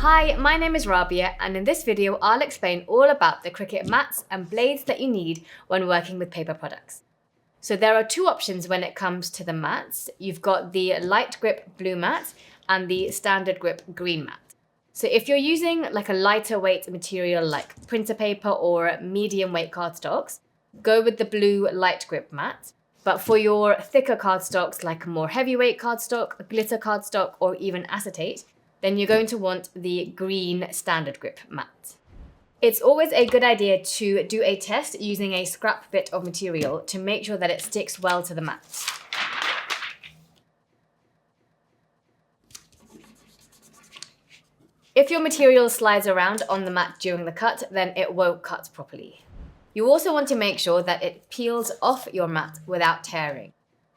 Hi, my name is Rabia, and in this video I'll explain all about the Cricut mats and blades that you need when working with paper products. So there are two options when it comes to the mats. You've got the light grip blue mat and the standard grip green mat. So if you're using like a lighter weight material like printer paper or medium weight cardstocks, go with the blue light grip mat. But for your thicker cardstocks like a more heavyweight cardstock, glitter cardstock, or even acetate, then you're going to want the green standard grip mat. It's always a good idea to do a test using a scrap bit of material to make sure that it sticks well to the mat. If your material slides around on the mat during the cut, then it won't cut properly. You also want to make sure that it peels off your mat without tearing.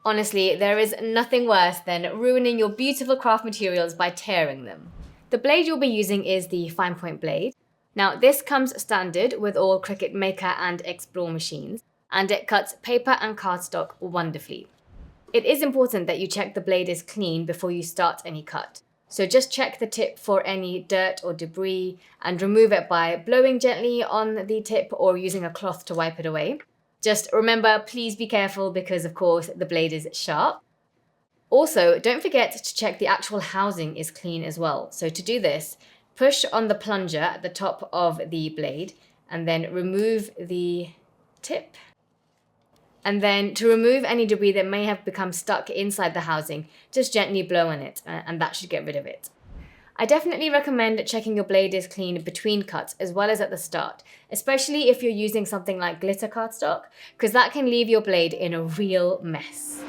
Honestly, there is nothing worse than ruining your beautiful craft materials by tearing them. The blade you'll be using is the fine point blade. Now, this comes standard with all Cricut Maker and Explore machines, and it cuts paper and cardstock wonderfully. It is important that you check the blade is clean before you start any cut. So just check the tip for any dirt or debris and remove it by blowing gently on the tip or using a cloth to wipe it away. Just remember, please be careful because of course the blade is sharp. Also, don't forget to check the actual housing is clean as well. So to do this, push on the plunger at the top of the blade and then remove the tip. And then to remove any debris that may have become stuck inside the housing, just gently blow on it and that should get rid of it. I definitely recommend checking your blade is clean between cuts as well as at the start, especially if you're using something like glitter cardstock, because that can leave your blade in a real mess.